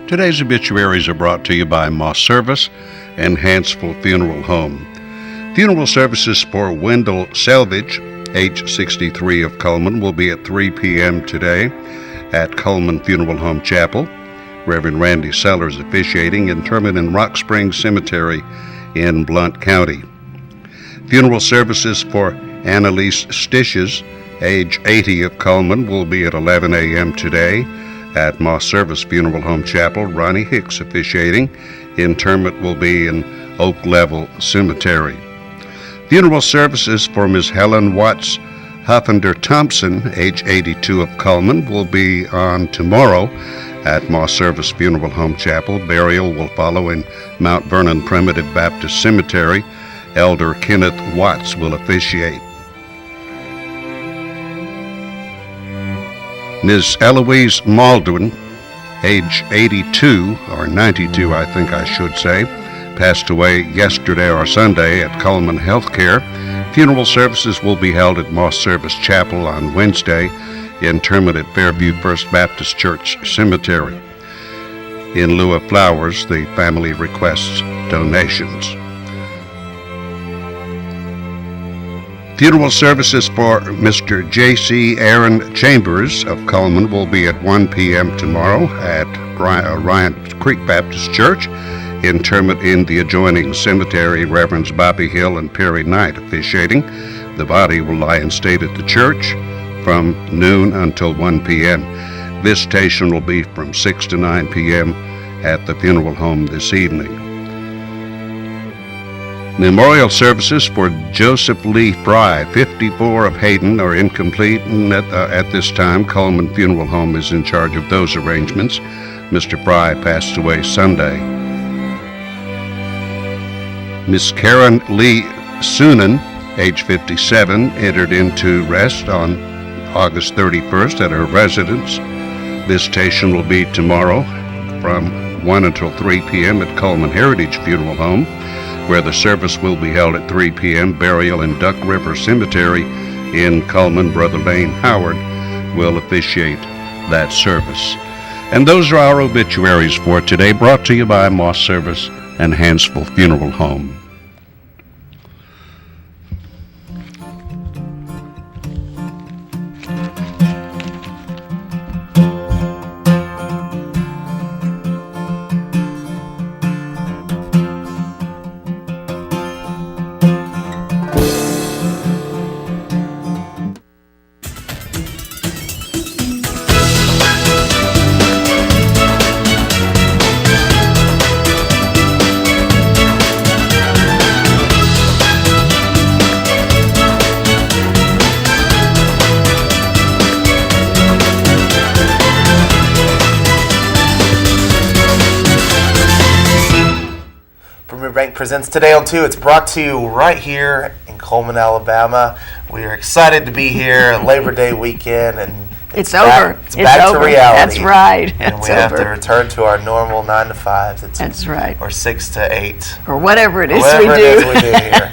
Today's obituaries are brought to you by Moss Service and Hansville Funeral Home. Funeral services for Wendell Selvage, age 63 of Coleman, will be at 3 p.m. today at Coleman Funeral Home Chapel. Reverend Randy Sellers officiating, interment in Rock Springs Cemetery in Blount County. Funeral services for Annalise Stitches, age 80 of Coleman, will be at 11 a.m. today at Moss Service Funeral Home Chapel. Ronnie Hicks officiating. Interment will be in Oak Level Cemetery. Funeral services for Ms. Helen Watts Huffender Thompson, age 82 of Coleman, will be on tomorrow at Moss Service Funeral Home Chapel. Burial will follow in Mount Vernon Primitive Baptist Cemetery. Elder Kenneth Watts will officiate. Ms. Eloise Maldwin, age 82, or 92 I think I should say, passed away yesterday or Sunday at Coleman Healthcare. Funeral services will be held at Moss Service Chapel on Wednesday. Interment at Fairview First Baptist Church Cemetery. In lieu of flowers, the family requests donations. Funeral services for Mr. J.C. Aaron Chambers of Coleman will be at 1 p.m. tomorrow at Ryan Creek Baptist Church. Interment in the adjoining cemetery, Reverends Bobby Hill and Perry Knight officiating. The body will lie in state at the church from noon until 1 p.m. Visitation will be from 6 to 9 p.m. at the funeral home this evening. Memorial services for Joseph Lee Fry, 54 of Hayden, are incomplete, and at this time, Coleman Funeral Home is in charge of those arrangements. Mr. Fry passed away Sunday. Miss Karen Lee Sunan, age 57, entered into rest on August 31st at her residence. Visitation will be tomorrow from 1 until 3 p.m. at Coleman Heritage Funeral Home, where the service will be held at 3 p.m. Burial in Duck River Cemetery in Coleman. Brother Lane Howard will officiate that service. And those are our obituaries for today, brought to you by Moss Service and Hansville Funeral Home. Presents Today on 2. It's brought to you right here in Coleman, Alabama. We are excited to be here, Labor Day weekend, and it's over. It's back to reality. That's right. And we have to return to our normal 9 to 5s. That's right. Or 6 to 8. Or whatever it is we do here.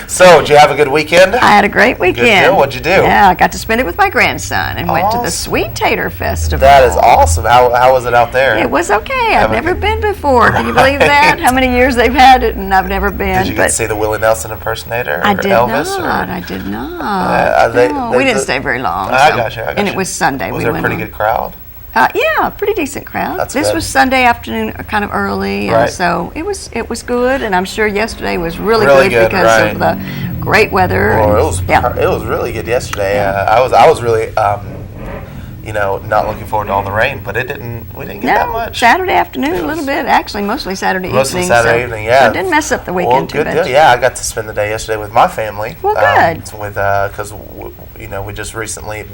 So, did you have a good weekend? I had a great weekend. Good deal. What'd you do? Yeah, I got to spend it with my grandson and went to the Sweet Tater Festival. That is awesome. How was it out there? It was okay. I've never been before. Can you believe that? How many years they've had it and I've never been. Did you get to see the Willie Nelson impersonator? I did Elvis, not. I did not. We didn't stay very long. I got you. And it was Sunday. Was there a pretty good crowd? Yeah, pretty decent crowd. This was Sunday afternoon, kind of early, and so it was good. And I'm sure yesterday was really good because of the great weather. It was really good yesterday. I was really not looking forward to all the rain, but we didn't get that much. Saturday afternoon a little bit, actually mostly Saturday evening. Mostly Saturday evening, yeah. So it didn't mess up the weekend too much. Yeah, I got to spend the day yesterday with my family. Well, good. Because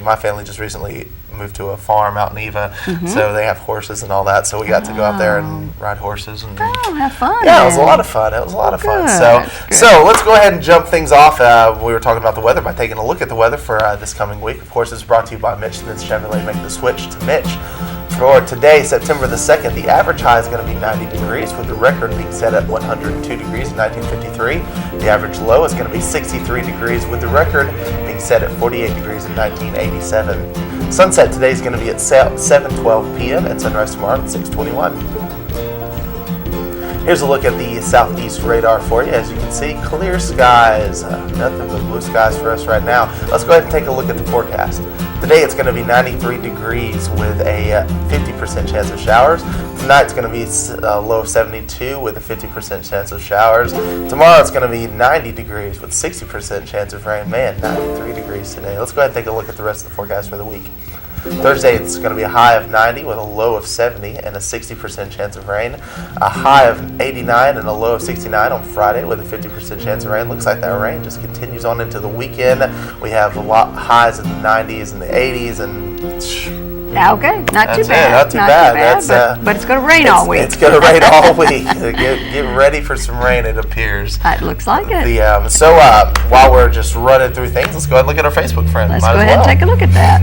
my family just recently moved to a farm out in Eva, so they have horses and all that. So we got to go out there and ride horses and have fun. Yeah, it was a lot of fun. So let's go ahead and jump things off. We were talking about the weather by taking a look at the weather for this coming week. Of course, it's brought to you by Mitch Smith Chevrolet. Make the switch to Mitch. For today, September the 2nd, the average high is going to be 90 degrees, with the record being set at 102 degrees in 1953. The average low is going to be 63 degrees, with the record being set at 48 degrees in 1987. Sunset today is going to be at 7:12 p.m. and sunrise tomorrow at 6:21. Here's a look at the southeast radar for you. As you can see, clear skies. Nothing but blue skies for us right now. Let's go ahead and take a look at the forecast. Today it's going to be 93 degrees with a 50% chance of showers. Tonight it's going to be a low of 72 with a 50% chance of showers. Tomorrow it's going to be 90 degrees with 60% chance of rain. Man, 93 degrees today. Let's go ahead and take a look at the rest of the forecast for the week. Thursday, it's going to be a high of 90 with a low of 70 and a 60% chance of rain. A high of 89 and a low of 69 on Friday with a 50% chance of rain. Looks like that rain just continues on into the weekend. We have a lot highs in the 90s and the 80s and... Okay, not too bad. Not too bad. But it's going to rain all week. It's going to rain all week. Get ready for some rain, it appears. It looks like it. While we're just running through things, let's go ahead and look at our Facebook friend. Let's go ahead and take a look at that.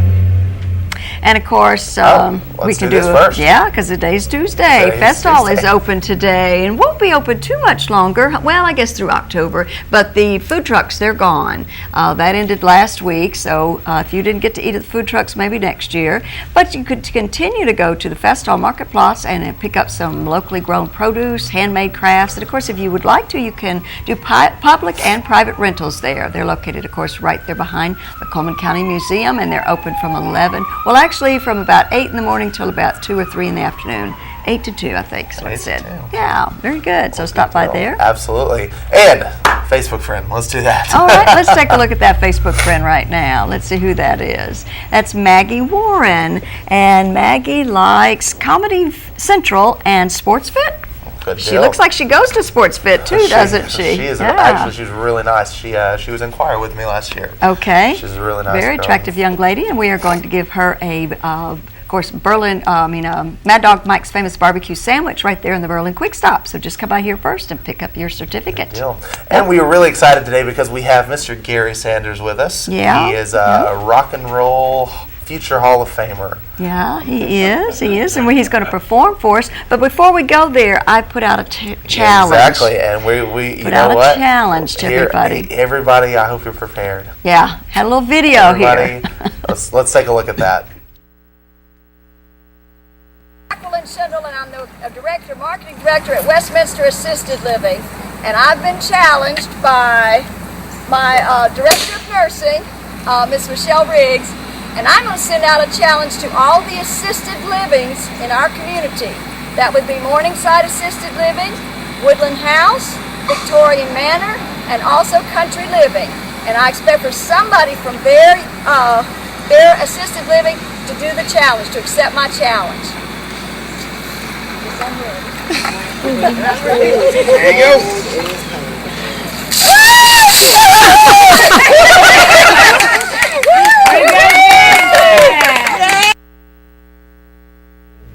And of course, we can do this first. Yeah, because today's Tuesday. Festal is open today and won't be open too much longer. Well, I guess through October. But the food trucks, they're gone. That ended last week. So if you didn't get to eat at the food trucks, maybe next year. But you could continue to go to the Festal Marketplace and pick up some locally grown produce, handmade crafts. And of course, if you would like to, you can do public and private rentals there. They're located, of course, right there behind the Coleman County Museum, and they're open from 11. Well, actually, from about 8 in the morning till about 2 or 3 in the afternoon. 8 to 2, I think, is what it said. Yeah, very good. So stop by there. Absolutely. And Facebook friend, let's do that. All right, let's take a look at that Facebook friend right now. Let's see who that is. That's Maggie Warren. And Maggie likes Comedy Central and Sports Fit. She looks like she goes to Sports Fit too, doesn't she? She is. Actually, she's really nice. She was in choir with me last year. Okay. She's a really nice Very girl. attractive young lady, and we are going to give her a, of course, Mad Dog Mike's Famous Barbecue Sandwich right there in the Berlin Quick Stop. So just come by here first and pick up your certificate. Good deal. And we are really excited today because we have Mr. Gary Sanders with us. Yeah. He is a rock and roll future Hall of Famer. Yeah, he is, and he's going to perform for us. But before we go there, I put out a challenge. Exactly, and we put out a challenge to everybody. Everybody, I hope you're prepared. Yeah, had a little video here. let's take a look at that. Jacqueline Sunderland, I'm the marketing director at Westminster Assisted Living, and I've been challenged by my director of nursing, Miss Michelle Riggs. And I'm going to send out a challenge to all the assisted livings in our community. That would be Morningside Assisted Living, Woodland House, Victorian Manor, and also Country Living. And I expect for somebody from their assisted living to do the challenge, to accept my challenge. Yes, I'm ready. There you go.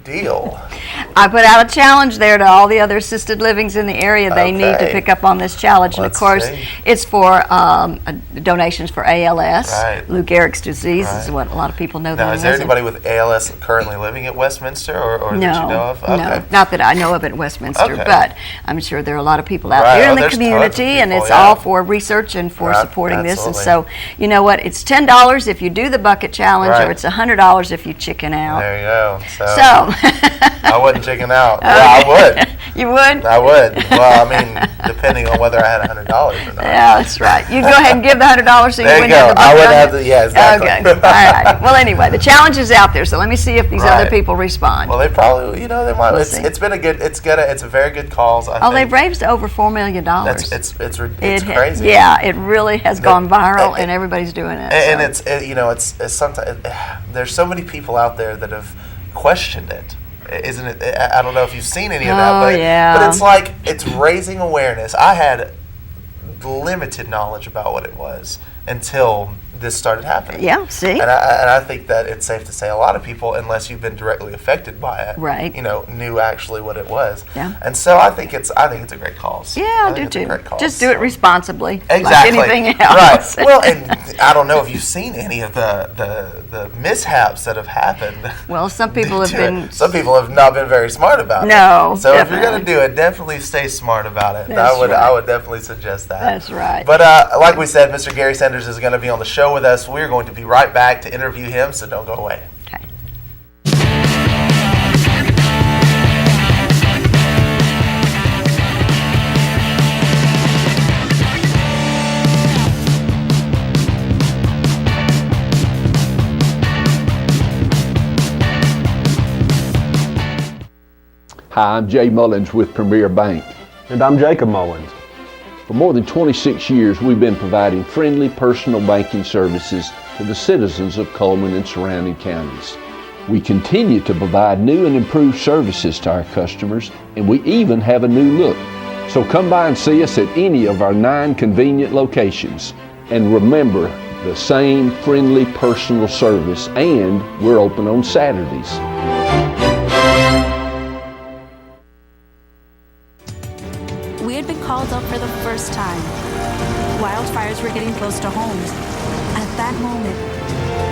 Deal. I put out a challenge there to all the other assisted livings in the area. They need to pick up on this challenge. And of course, it's for donations for ALS, Lou Gehrig's disease is what a lot of people know. Now, is there anybody with ALS currently living at Westminster or that you know of? Okay. No, not that I know of at Westminster, but I'm sure there are a lot of people out there in the community, and it's all for research and for supporting this. And so, you know what? It's $10 if you do the bucket challenge, or it's $100 if you chicken out. There you go. So I wouldn't chicken out. Okay. Well, I would. You would? I would. Well, I mean, depending on whether I had $100 or not. Yeah, that's right. You'd go ahead and give the $100 so you wouldn't have the bucket. I would have the, yeah, exactly. Okay. All right. Well, anyway, the challenge is out there, so let me see if these other people respond. Well, they probably, they might. It's been a good, it's a very good cause, I think. They've raised over $4 million. It's crazy. Yeah, it really has gone viral, and everybody's doing it. And it's sometimes, there's so many people out there that have questioned it. Isn't it? I don't know if you've seen any of that, but it's like it's raising awareness. I had limited knowledge about what it was until this started happening. Yeah, see? And I think that it's safe to say a lot of people, unless you've been directly affected by it, Right. Knew actually what it was. Yeah. And so I think it's a great cause. Yeah, I do think it's a too. great cause, Just do it so. responsibly, Exactly. like anything else. Right. Well, and I don't know if you've seen any of the mishaps that have happened. Well, some people have been. Some people have not been very smart about it. No, So if you're definitely. going to do it, definitely stay smart about it. That's I right. would definitely suggest that. That's right. But like we said, Mr. Gary Sanders is going to be on the show with us. We're going to be right back to interview him, so don't go away. Okay. Hi, I'm Jay Mullins with Premier Bank. And I'm Jacob Mullins. For more than 26 years, we've been providing friendly personal banking services to the citizens of Cullman and surrounding counties. We continue to provide new and improved services to our customers, and we even have a new look. So come by and see us at any of our 9 convenient locations. And remember, the same friendly personal service, and we're open on Saturdays. We had been called up for the first time. Wildfires were getting close to homes. At that moment,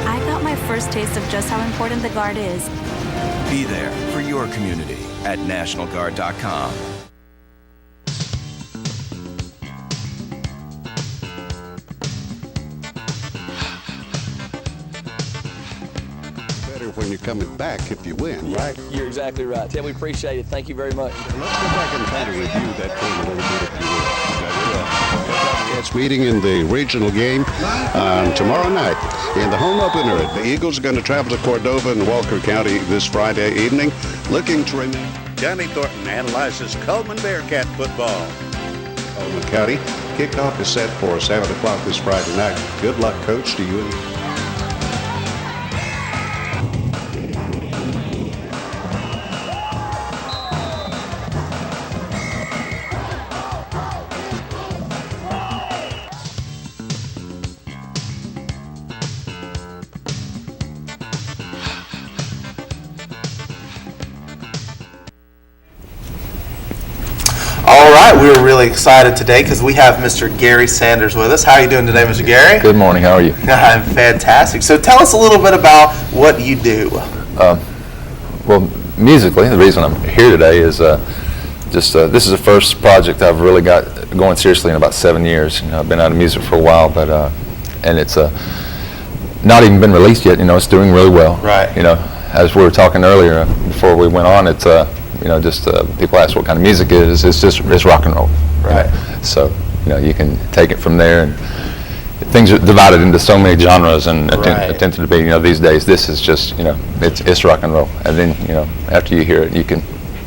I got my first taste of just how important the Guard is. Be there for your community at NationalGuard.com. Better when you're coming back if you win, right? You're exactly right. Tim, we appreciate it. Thank you very much. Let's go back and kind of review that game a little bit if you will. It's meeting in the regional game tomorrow night. In the home opener, the Eagles are going to travel to Cordova and Walker County this Friday evening, looking to remain. Johnny Thornton analyzes Cullman Bearcat football. Cullman County kickoff is set for 7 o'clock this Friday night. Good luck, Coach, to you. All right, we're really excited today because we have Mr. Gary Sanders with us. How are you doing today, Mr. Gary? Good morning. How are you? I'm fantastic. So tell us a little bit about what you do. Well, musically, the reason I'm here today is this is the first project I've really got going seriously in about 7 years. I've been out of music for a while, but and it's not even been released yet. It's doing really well. Right. As we were talking earlier before we went on, it's people ask what kind of music it is. It's rock and roll. Right. So you can take it from there, and things are divided into so many genres and attempted to be. These days, this is just it's rock and roll. And then after you hear it, you can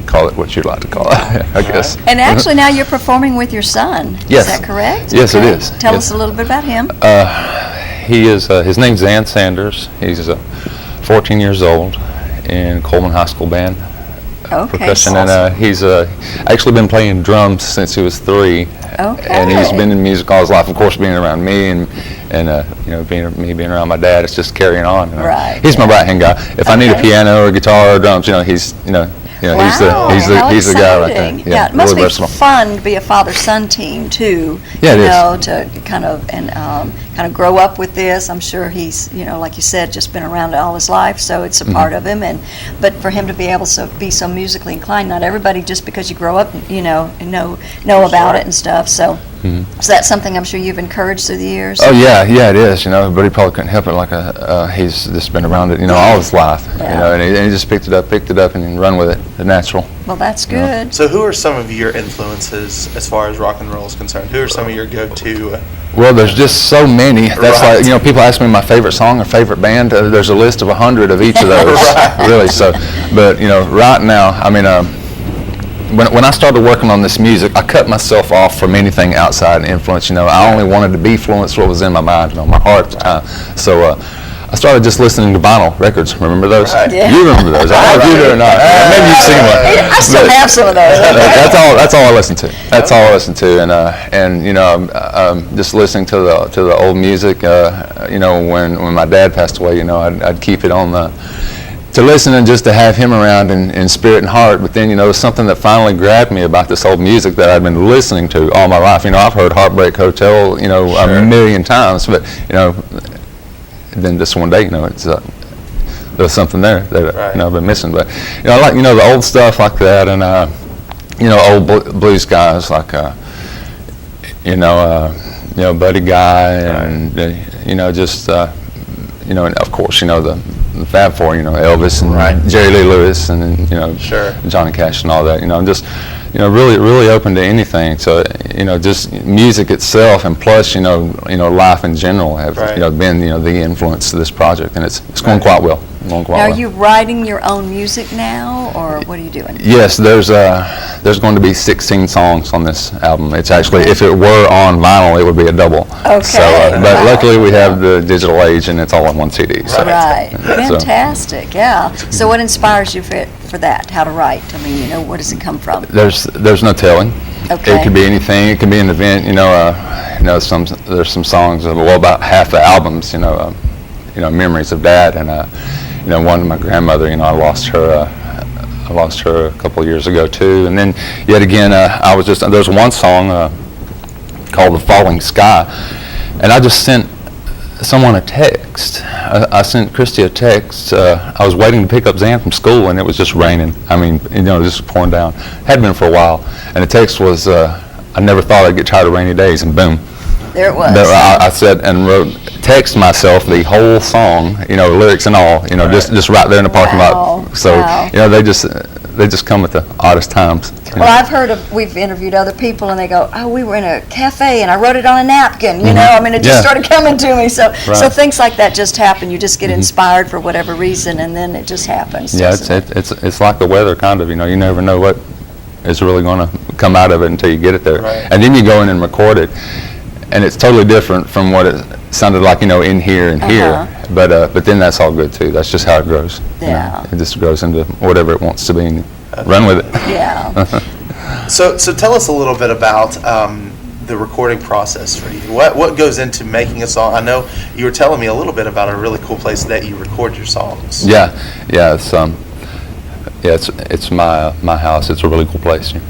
call it what you'd like to call it. I guess. And actually, now you're performing with your son. Yes. Is that correct? Yes, Okay. it is. Tell Yes. us a little bit about him. He is. His name's Zan Sanders. He's 14 years old in Coleman High School band. Okay. Percussion, and he's actually been playing drums since he was 3. Okay. And he's been in music all his life. Of course, being around me and being around my dad, it's just carrying on. Right. He's my right hand guy. If I need a Okay. piano or guitar or drums, he's Wow, he's the guy right there. exciting. Yeah, it must really be versatile. fun to be a father-son team too. Yeah, it is. To kind of grow up with this. I'm sure he's, like you said, just been around it all his life, so it's a Mm-hmm. part of him. But for him to be able to be so musically inclined, not everybody just because you grow up, and know about it and stuff. So, so that's something I'm sure you've encouraged through the years. Oh yeah, it is. But he probably couldn't help it. Like he's just been around it, all his life. Yeah. And he just picked it up, and run with it. The natural. Well, that's good. So who are some of your influences as far as rock and roll is concerned? Who are some of your go-to? Well, there's just so many. That's Right. like, people ask me my favorite song or favorite band. There's a list of 100 of each of those. Right. Really. So, but right now, when I started working on this music, I cut myself off from anything outside influence. I only wanted to be influenced what was in my mind, my heart at the time. So I started just listening to vinyl records. Remember those? Right. Yeah. You remember those? I don't know if you do or not. Maybe you've seen one. I still have some of those. That's all I listen to. That's all I listen to, and you know, just listening to the old music. You know, when my dad passed away, you know, I'd keep it on to listen and just to have him around in spirit and heart. But then, you know, something that finally grabbed me about this old music that I'd been listening to all my life. You know, I've heard Heartbreak Hotel, you know, a million times, but you know, then just one day, you know, it's there's something there that you know I've been missing. But you know, I like, you know, the old stuff like that, and you know, old blues guys like you know, Buddy Guy, and you know, just you know, and of course, you know, the Fab Four, you know, Elvis and Jerry Lee Lewis, and you know, Johnny Cash and all that. You know, I'm just, you know, really open to anything. So, you know, just music itself, and plus, you know, life in general have you know been, you know, the influence to this project, and it's going quite well. Now, are you writing your own music now, or what are you doing? Yes, there's going to be 16 songs on this album. It's actually, if it were on vinyl, it would be a double. Okay. So, but luckily we have the digital age, and it's all on one CD. So. Right. Fantastic. Yeah. So what inspires you for that? How to write? I mean, you know, where does it come from? There's no telling. Okay. It could be anything. It could be an event. You know, there's some songs. Well, about half the albums. You know, memories of Dad, and you know, one, my grandmother. You know, I lost her a couple of years ago too. And then yet again, there's one song called "The Falling Sky," and I just sent someone a text. I sent Christy a text. I was waiting to pick up Zan from school, and it was just raining. I mean, you know, just pouring down. Had been for a while, and the text was, "I never thought I'd get tired of rainy days," and boom. There it was. I said and text myself the whole song, you know, lyrics and all, you know, just right there in the parking lot. So, you know, they just come at the oddest times. Well, I've we've interviewed other people, and they go, "Oh, we were in a cafe, and I wrote it on a napkin." You know, I mean, it just started coming to me. So things like that just happen. You just get inspired for whatever reason, and then it just happens. Yeah, it's like the weather, kind of. You know, you never know what is really going to come out of it until you get it there, and then you go in and record it. And it's totally different from what it sounded like, you know, in here and here. But then that's all good too. That's just how it grows. Yeah. You know? It just grows into whatever it wants to be, and run with it. Yeah. So tell us a little bit about the recording process for you. What goes into making a song? I know you were telling me a little bit about a really cool place that you record your songs. Yeah. It's my house. It's a really cool place. It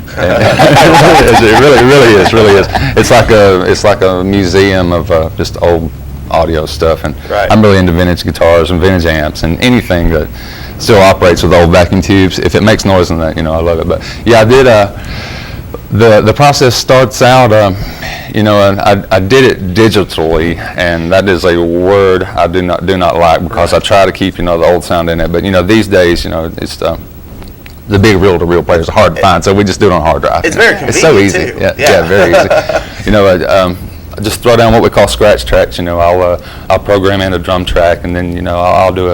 really is. It's like a museum of just old audio stuff, and I'm really into vintage guitars and vintage amps and anything that still operates with old vacuum tubes. If it makes noise in that, you know, I love it. But yeah, I did. The process starts out. You know, and I did it digitally, and that is a word I do not like, because I try to keep, you know, the old sound in it. But you know, these days, you know, it's the big reel-to-reel players are hard to find, so we just do it on hard drive. It's very convenient. It's so easy. Too. Yeah, very easy. You know, I just throw down what we call scratch tracks. You know, I'll program in a drum track, and then, you know, I'll do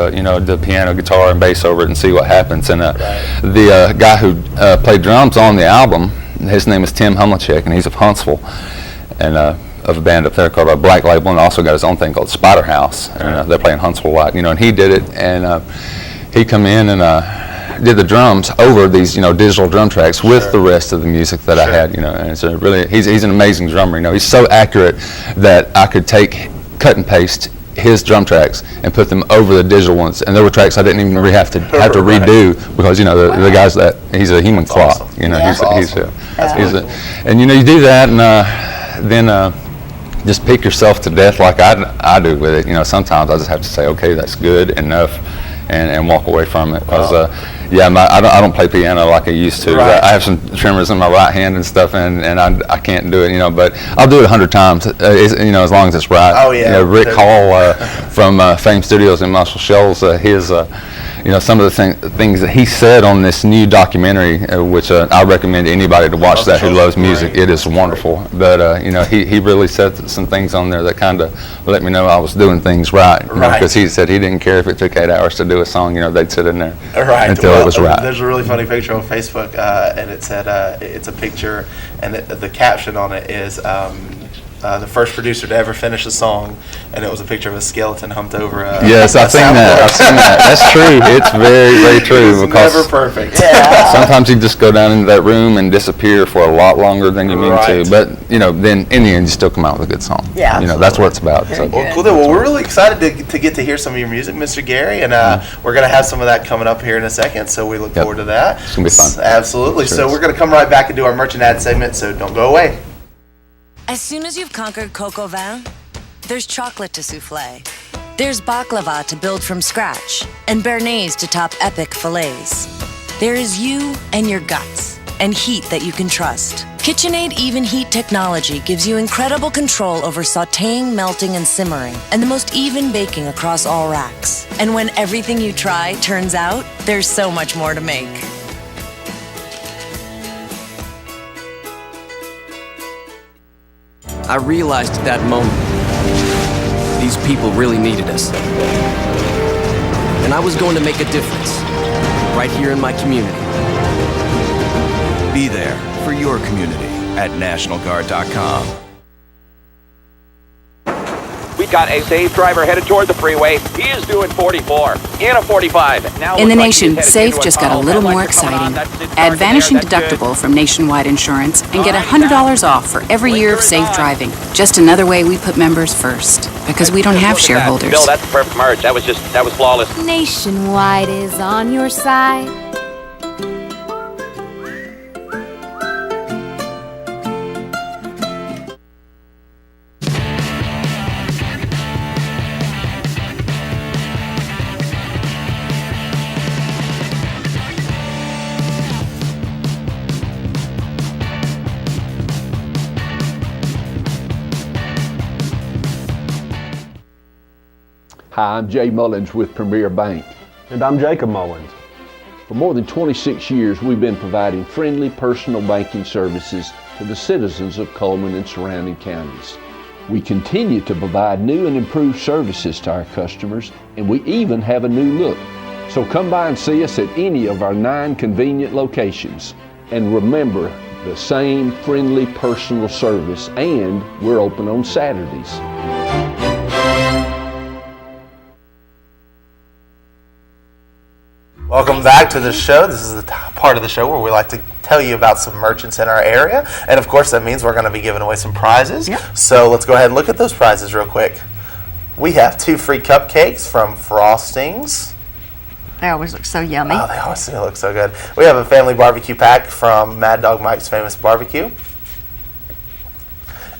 the piano, guitar, and bass over it, and see what happens. And the guy who played drums on the album, his name is Tim Humlicek, and he's of Huntsville, and of a band up there called Black Label, and also got his own thing called Spider House, and they're playing Huntsville a lot. You know, and he did it, and he come in and did the drums over these, you know, digital drum tracks with the rest of the music that I had, you know, and it's he's an amazing drummer. You know, he's so accurate that I could cut and paste his drum tracks and put them over the digital ones, and there were tracks I didn't even really have to redo, because, you know, the guy's he's a human clock. Awesome. You know, Awesome. And you know, you do that, and then just pick yourself to death like I do with it. You know, sometimes I just have to say, okay, that's good enough, and walk away from it, because I don't play piano like I used to. I have some tremors in my right hand and stuff, and I can't do it, you know, but I'll do it 100 times, you know, as long as it's right. Oh yeah. You know, Rick Hall from Fame Studios in Muscle Shoals, his you know, some of the things that he said on this new documentary, which I recommend to anybody to watch that who loves music. It is wonderful. But you know, he really said some things on there that kind of let me know I was doing things right. Because he said he didn't care if it took 8 hours to do a song. You know, they'd sit in there until it was right. There's a really funny picture on Facebook, and it said it's a picture, and the caption on it is the first producer to ever finish a song, and it was a picture of a skeleton humped over a Yes, I've seen that. I've seen that. That's true. It's very, very true. It's never perfect. Yeah. Sometimes you just go down into that room and disappear for a lot longer than you mean Right. to. But, then in the end, you still come out with a good song. Yeah. That's what it's about. So. Well, cool. Well, we're really excited to get to hear some of your music, Mr. Gary, and we're going to have some of that coming up here in a second, so we look forward to that. It's going to be fun. Absolutely. Sure So is. we're going to come right back and do our merchant ad segment, so don't go away. As soon as you've conquered coq au vin, there's chocolate to souffle. There's baklava to build from scratch, and béarnaise to top epic fillets. There is you and your guts, and heat that you can trust. KitchenAid Even Heat technology gives you incredible control over sautéing, melting, and simmering, and the most even baking across all racks. And when everything you try turns out, there's so much more to make. I realized at that moment, these people really needed us. And I was going to make a difference, right here in my community. Be there for your community at NationalGuard.com. We've got a safe driver headed toward the freeway. He is doing 44 in a 45. Now In the nation, Safe just got a little more exciting. Add Vanishing Deductible from Nationwide Insurance and get $100 off for every year of safe driving. Just another way we put members first, because we don't have shareholders. Bill, that's the perfect merge. That was flawless. Nationwide is on your side. Hi, I'm Jay Mullins with Premier Bank. And I'm Jacob Mullins. For more than 26 years, we've been providing friendly personal banking services to the citizens of Cullman and surrounding counties. We continue to provide new and improved services to our customers, and we even have a new look. So come by and see us at any of our 9 convenient locations. And remember, the same friendly personal service, and we're open on Saturdays. Welcome back to the show. This is the part of the show where we like to tell you about some merchants in our area. And of course, that means we're going to be giving away some prizes. Yep. So let's go ahead and look at those prizes real quick. We have 2 free cupcakes from Frostings. They always look so yummy. Oh, they always look so good. We have a family barbecue pack from Mad Dog Mike's Famous Barbecue.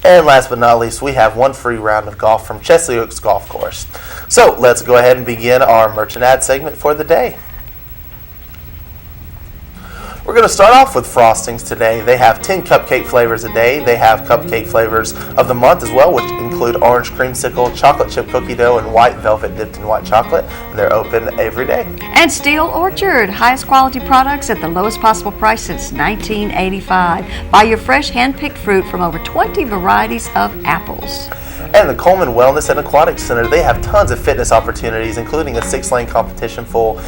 And last but not least, we have 1 free round of golf from Chesley Oaks Golf Course. So let's go ahead and begin our merchant ad segment for the day. We're going to start off with Frostings today. They have 10 cupcake flavors a day. They have cupcake flavors of the month as well, which include orange creamsicle, chocolate chip cookie dough, and white velvet dipped in white chocolate. And they're open every day. And Steel Orchard, highest quality products at the lowest possible price since 1985. Buy your fresh hand-picked fruit from over 20 varieties of apples. And the Coleman Wellness and Aquatic Center, they have tons of fitness opportunities, including a 6-lane competition full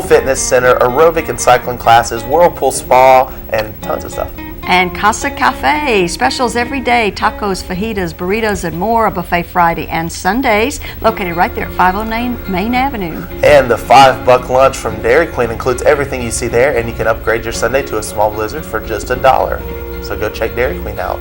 fitness center, aerobic and cycling classes, whirlpool spa, and tons of stuff. And Casa Cafe, specials every day, tacos, fajitas, burritos, and more, a buffet Friday and Sundays, located right there at 509 Main Avenue. And the $5 lunch from Dairy Queen includes everything you see there, and you can upgrade your sundae to a small blizzard for just $1. So go check Dairy Queen out.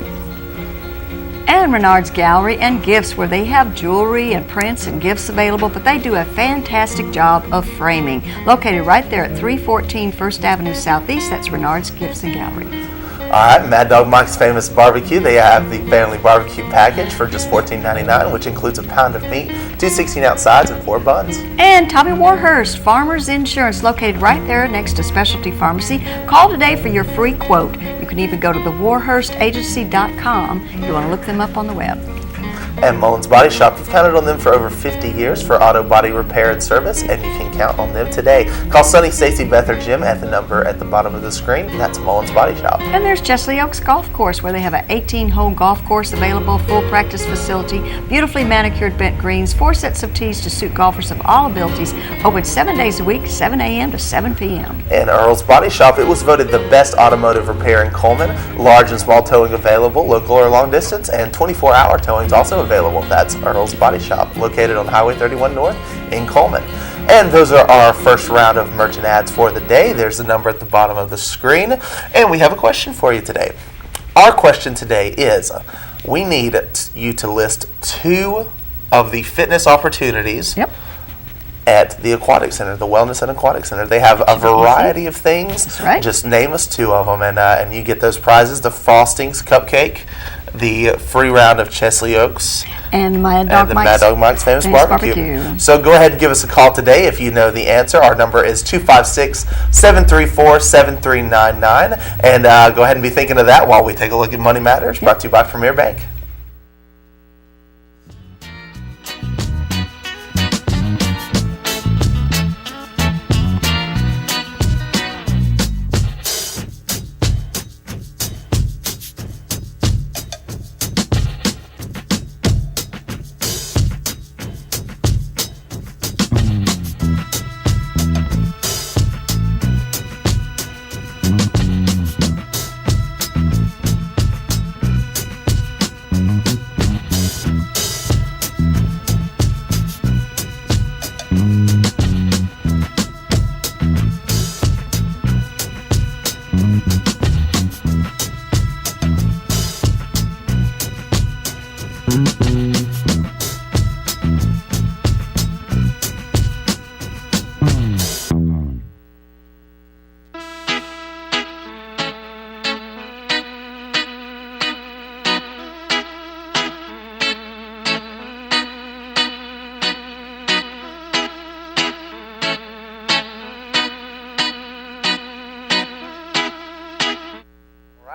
And Renard's Gallery and Gifts, where they have jewelry and prints and gifts available, but they do a fantastic job of framing. Located right there at 314 First Avenue Southeast, that's Renard's Gifts and Gallery. All right, Mad Dog Mike's Famous Barbecue. They have the family barbecue package for just $14.99, which includes a pound of meat, 2 16-ounce sides, and 4 buns. And Tommy Warhurst, Farmers Insurance, located right there next to Specialty Pharmacy. Call today for your free quote. You can even go to thewarhurstagency.com if you want to look them up on the web. And Mullins Body Shop, you've counted on them for over 50 years for auto body repair and service, and you can count on them today. Call Sunny, Stacy, Beth, or Jim at the number at the bottom of the screen. That's Mullins Body Shop. And there's Chesley Oaks Golf Course, where they have an 18-hole golf course available, full practice facility, beautifully manicured bent greens, 4 sets of tees to suit golfers of all abilities, open 7 days a week, 7 a.m. to 7 p.m. And Earl's Body Shop, it was voted the best automotive repair in Coleman. Large and small towing available, local or long distance, and 24-hour towing is also available. That's Earl's Body Shop, located on Highway 31 North in Coleman. And those are our first round of merchant ads for the day. There's the number at the bottom of the screen. And we have a question for you today. Our question today is, we need you to list 2 of the fitness opportunities at the Aquatic Center, the Wellness and Aquatic Center. They have a variety of things. That's right. Just name us 2 of them, and you get those prizes: the Frostings Cupcake, the free round of Chesley Oaks, and Mad Dog Mike's Famous Barbecue. So go ahead and give us a call today if you know the answer. Our number is 256-734-7399. And go ahead and be thinking of that while we take a look at Money Matters, brought to you by Premier Bank.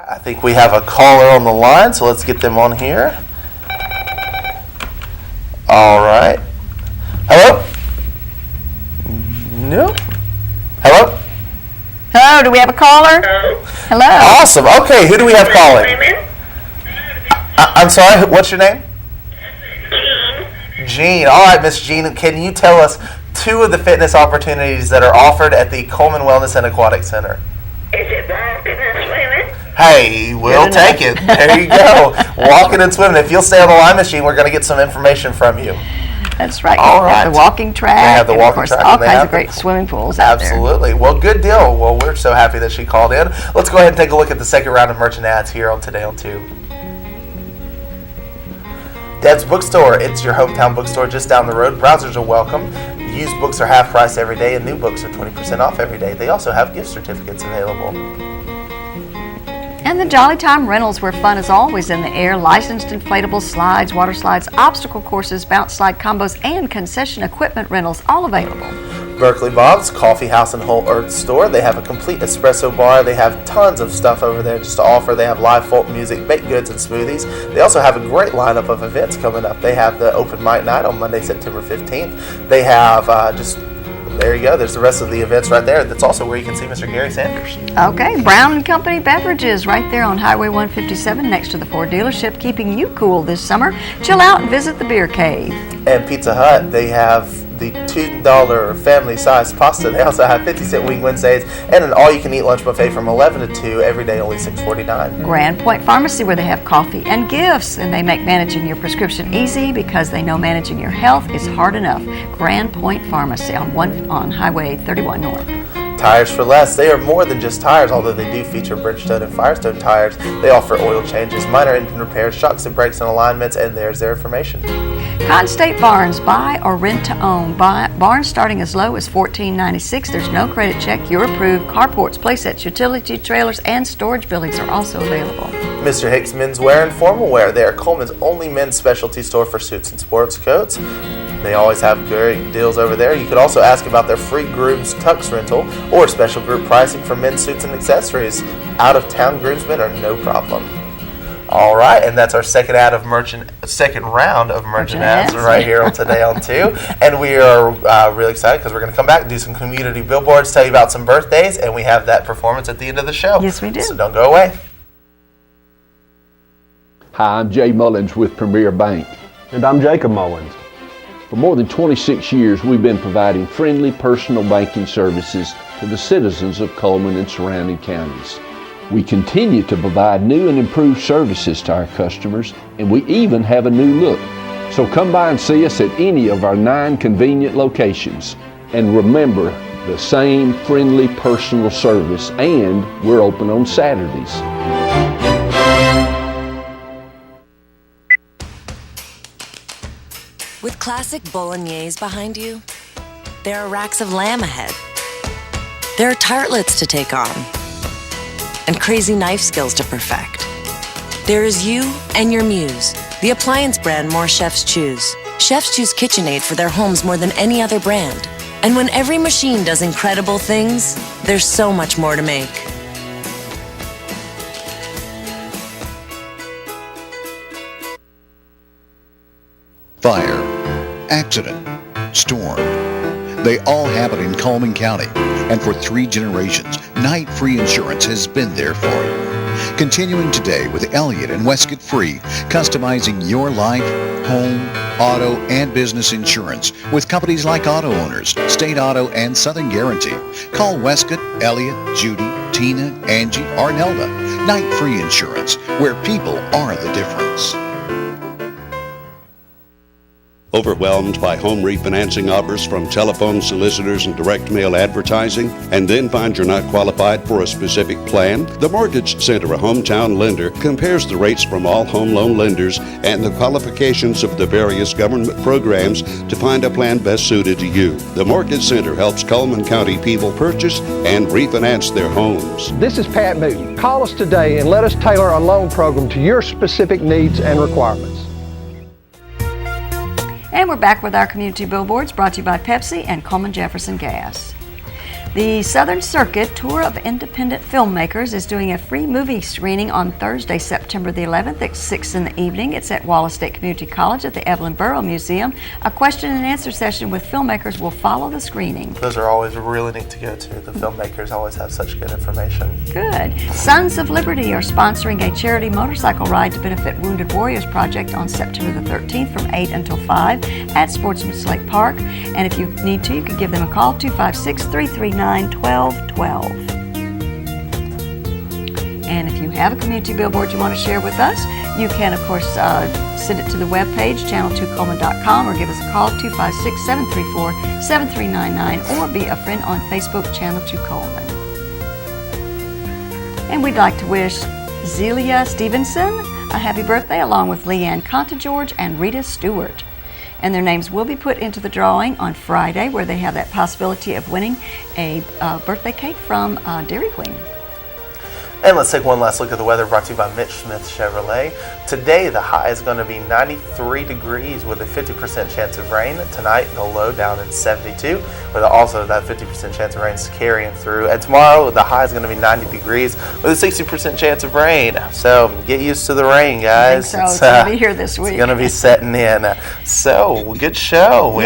I think we have a caller on the line, so let's get them on here. All right. Hello? No? Hello? Hello, do we have a caller? Hello. Awesome. Okay, who do we have calling? I'm sorry, what's your name? Jean. All right, Miss Jean, can you tell us 2 of the fitness opportunities that are offered at the Coleman Wellness and Aquatic Center? Is it walking and swimming? Hey, we'll take it. There you go. Walking and swimming. If you'll stay on the line, Miss Jean, we're going to get some information from you. That's right. All They have right. the walking track. They have the and walking of course, track, all and they kinds have of great the- swimming pools out there. Absolutely. Well, good deal. Well, we're so happy that she called in. Let's go ahead and take a look at the second round of merchant ads here on Today on 2. Deb's Bookstore. It's your hometown bookstore just down the road. Browsers are welcome. Used books are half price every day, and new books are 20% off every day. They also have gift certificates available. And the Jolly Time Rentals, where fun is always in the air. Licensed inflatable slides, water slides, obstacle courses, bounce slide combos, and concession equipment rentals, all available. Berkeley Bob's Coffee House and Whole Earth Store. They have a complete espresso bar. They have tons of stuff over there just to offer. They have live folk music, baked goods, and smoothies. They also have a great lineup of events coming up. They have the open mic night on Monday, September 15th. They have there you go. There's the rest of the events right there. That's also where you can see Mr. Gary Sanders. Okay, Brown & Company Beverages right there on Highway 157 next to the Ford dealership, keeping you cool this summer. Chill out and visit the Beer Cave. And Pizza Hut, they have the $2 family-sized pasta. They also have 50-cent Wing Wednesdays and an all-you-can-eat lunch buffet from 11 to 2 every day, only $6.49. Grand Point Pharmacy, where they have coffee and gifts, and they make managing your prescription easy because they know managing your health is hard enough. Grand Point Pharmacy on Highway 31 North. Tires for Less. They are more than just tires, although they do feature Bridgestone and Firestone tires. They offer oil changes, minor engine repairs, shocks and brakes and alignments, and there's their information. Con State Barns, buy or rent to own. Barns starting as low as $14.96. There's no credit check. You're approved. Carports, playsets, utility trailers, and storage buildings are also available. Mr. Hicks Menswear and Formal Wear. They are Coleman's only men's specialty store for suits and sports coats. They always have great deals over there. You could also ask about their free groom's tux rental or special group pricing for men's suits and accessories. Out-of-town groomsmen are no problem. All right, and that's our second round of merchant ads right here today on 2. And we are really excited because we're going to come back and do some community billboards, tell you about some birthdays, and we have that performance at the end of the show. Yes, we do. So don't go away. Hi, I'm Jay Mullins with Premier Bank. And I'm Jacob Mullins. For more than 26 years, we've been providing friendly personal banking services to the citizens of Cullman and surrounding counties. We continue to provide new and improved services to our customers, and we even have a new look. So come by and see us at any of our 9 convenient locations. And remember, the same friendly personal service, and we're open on Saturdays. With classic bolognese behind you, there are racks of lamb ahead. There are tartlets to take on, and crazy knife skills to perfect. There is you and your muse, the appliance brand more chefs choose. Chefs choose KitchenAid for their homes more than any other brand. And when every machine does incredible things, there's so much more to make. Fire, accident, storm. They all happen in Cullman County, and for 3 generations, Knight Free Insurance has been there for you. Continuing today with Elliott and Westcott Free, customizing your life, home, auto, and business insurance with companies like Auto Owners, State Auto, and Southern Guarantee. Call Westcott, Elliott, Judy, Tina, Angie, or Nelda. Knight Free Insurance, where people are the difference. Overwhelmed by home refinancing offers from telephone solicitors and direct mail advertising, and then find you're not qualified for a specific plan? The Mortgage Center, a hometown lender, compares the rates from all home loan lenders and the qualifications of the various government programs to find a plan best suited to you. The Mortgage Center helps Cullman County people purchase and refinance their homes. This is Pat Newton. Call us today and let us tailor a loan program to your specific needs and requirements. And we're back with our community billboards brought to you by Pepsi and Coleman Jefferson Gas. The Southern Circuit Tour of Independent Filmmakers is doing a free movie screening on Thursday, September the 11th at 6 in the evening. It's at Wallace State Community College at the Evelyn Burrow Museum. A question and answer session with filmmakers will follow the screening. Those are always really neat to go to. The filmmakers always have such good information. Good. Sons of Liberty are sponsoring a charity motorcycle ride to benefit Wounded Warriors Project on September the 13th from 8 until 5 at Sportsman's Lake Park. And if you need to, you can give them a call, 256-339-1212. And if you have a community billboard you want to share with us, you can, of course, send it to the webpage, channel2coleman.com, or give us a call, 256-734-7399, or be a friend on Facebook, Channel 2 Coleman. And we'd like to wish Zelia Stevenson a happy birthday, along with Leanne Contageorge and Rita Stewart. And their names will be put into the drawing on Friday, where they have that possibility of winning a birthday cake from Dairy Queen. And let's take one last look at the weather, brought to you by Mitch Smith Chevrolet. Today, the high is going to be 93 degrees with a 50% chance of rain. Tonight, the low down at 72, with also that 50% chance of rain carrying through. And tomorrow, the high is going to be 90 degrees with a 60% chance of rain. So get used to the rain, guys. I think so. It's going to be here this week. It's going to be setting in. So, good show.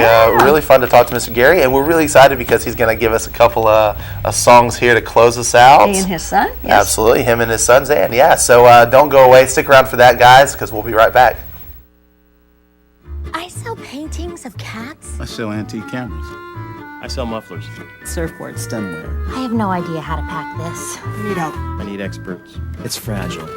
Really fun to talk to Mr. Gary, and we're really excited because he's going to give us a couple of songs here to close us out. He and his son? Yes. Absolutely. Him and his son's and so don't go away. Stick around for that, guys, because we'll be right back. I sell paintings of cats. I sell antique cameras. I sell mufflers. Surfboards. Stemware. I have no idea how to pack this. I need help. I need experts. It's fragile.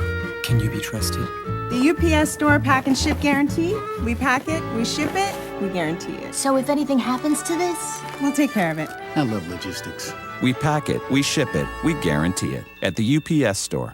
Can you be trusted? The UPS Store Pack and Ship Guarantee. We pack it, we ship it, we guarantee it. So if anything happens to this, we'll take care of it. I love logistics. We pack it, we ship it, we guarantee it at the UPS Store.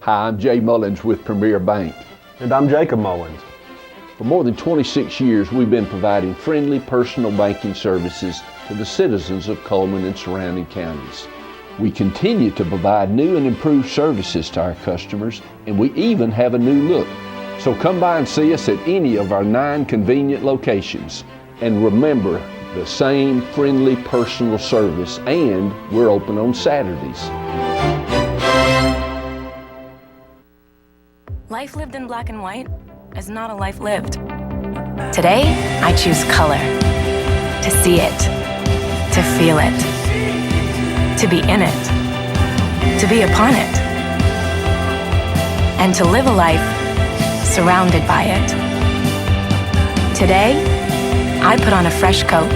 Hi, I'm Jay Mullins with Premier Bank. And I'm Jacob Mullins. For more than 26 years, we've been providing friendly personal banking services to the citizens of Cullman and surrounding counties. We continue to provide new and improved services to our customers, and we even have a new look. So come by and see us at any of our 9 convenient locations. And remember, the same friendly personal service, and we're open on Saturdays. Life lived in black and white is not a life lived. Today, I choose color. To see it, to feel it, to be in it, to be upon it, and to live a life surrounded by it. Today, I put on a fresh coat.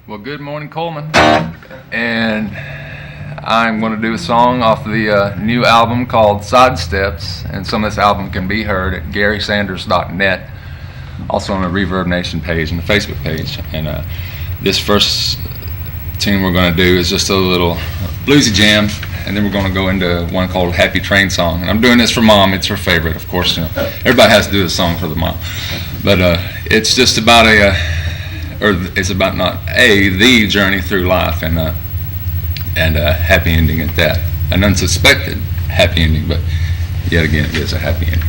Well, good morning, Coleman. And I'm going to do a song off the new album called Sidesteps, and some of this album can be heard at GarySanders.net, also on the Reverb Nation page and the Facebook page. And this first tune we're going to do is just a little bluesy jam, and then we're going to go into one called Happy Train Song. And I'm doing this for Mom. It's her favorite, of course. You know, everybody has to do this song for the mom. But it's just about the journey through life, and a happy ending at that. An unsuspected happy ending, but yet again it is a happy ending.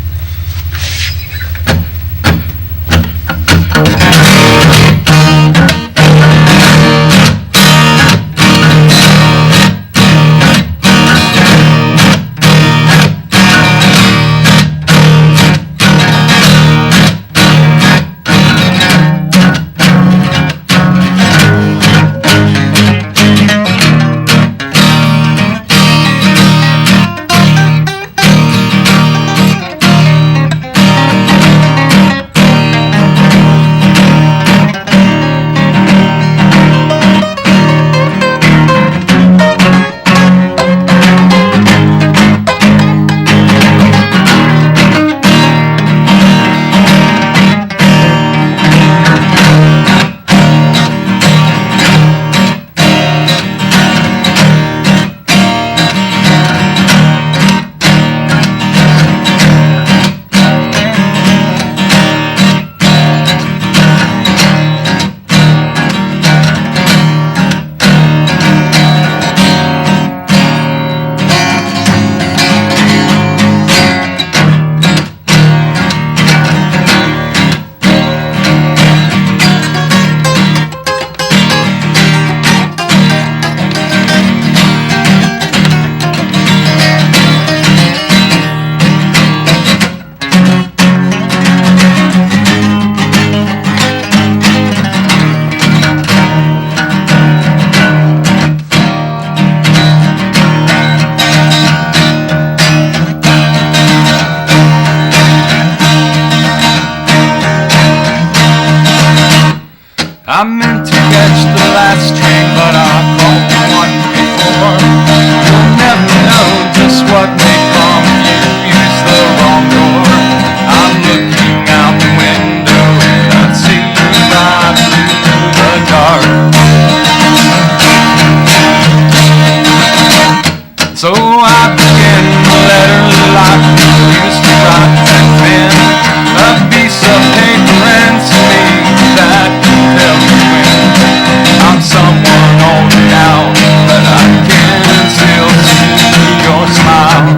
I meant to catch the last train, but I caught the one before. You'll never know just what may come if you use the wrong door. I'm looking out the window and I see right through the dark. So I began the letter like we used to write back then. A piece of paper and some ink that can tell me when I'm someone older now, but I can still see your smile.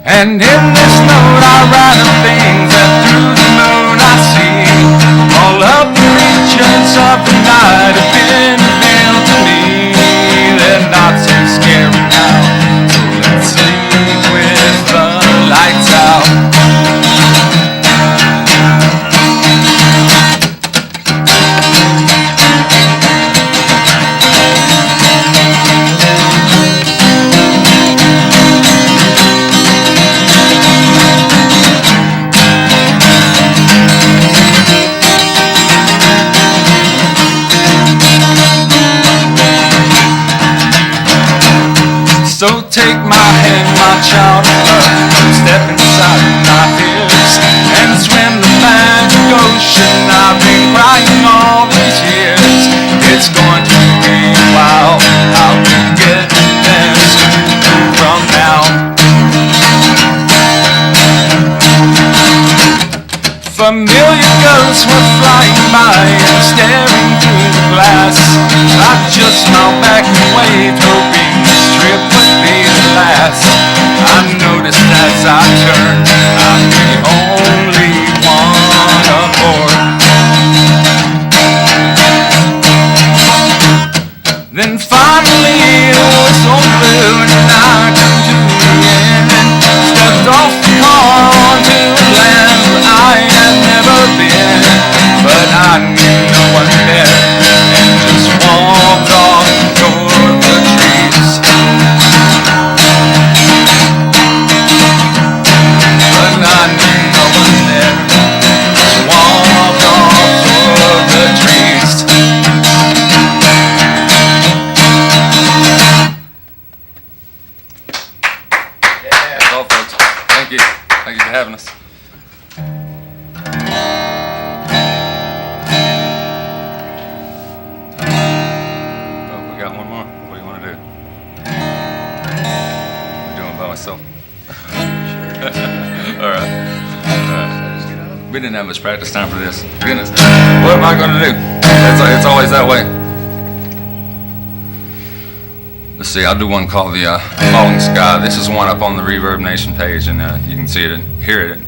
And in this note I write of things that through the moon I see. All of the regions of the night have been revealed to me. They're not so scary now, so let's sleep with the lights out. So take my hand, my child, step inside my hips and swim the magic ocean. Familiar ghosts were flying by and staring through the glass. I just smiled back and waved, hoping this trip would be the last. I noticed as I turned, I'm the only one aboard. Then finally the whistle blew and I come to the end and stepped off the car onto land where I had never been. But I knew no one there and just walked off toward the trees. But I knew no one there, just walked off toward the trees. Thank you for having us. Oh, we got one more. What do you want to do? I'm doing it by myself. All right. We didn't have much practice time for this. Goodness. What am I going to do? It's always that way. Let's see, I'll do one called the Falling Sky. This is one up on the Reverb Nation page, and you can see it and hear it at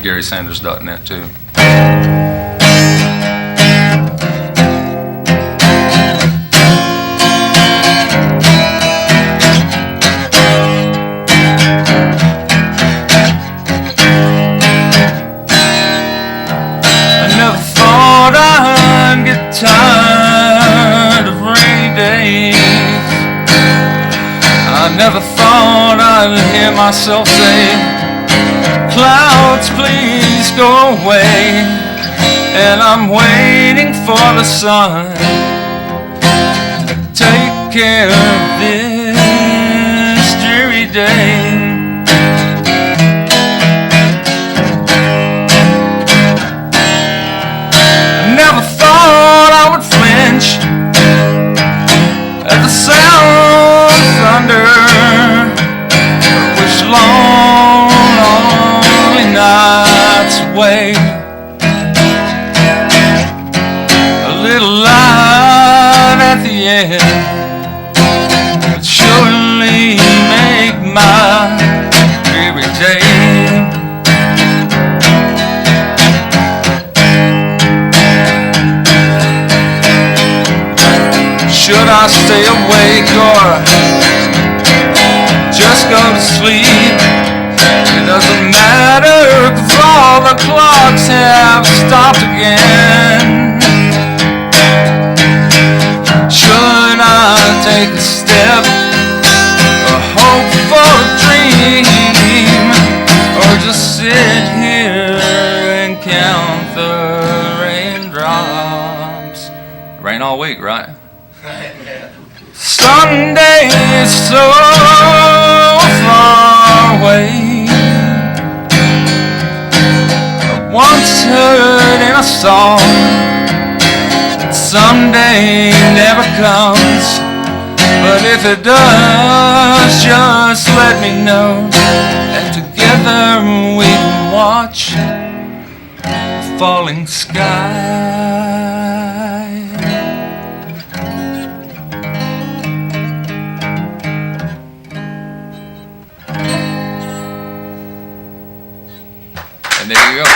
GarySanders.net too. I never thought I'd get tired of rainy days. I never thought I'd hear myself say, clouds please go away. And I'm waiting for the sun. Take care of this dreary day. I never thought I would flinch at the sound of thunder, which long, lonely nights away. A little light at the end would surely make my dreary day. Should I stay awake or just go to sleep? It doesn't matter, 'cause all the clocks have stopped again. Should I take a step or hope for a dream, or just sit here and count the raindrops? Rain all week, right? Sunday is so far away. I once heard in a song that someday never comes, but if it does, just let me know, and together we can watch the falling sky. And there you go.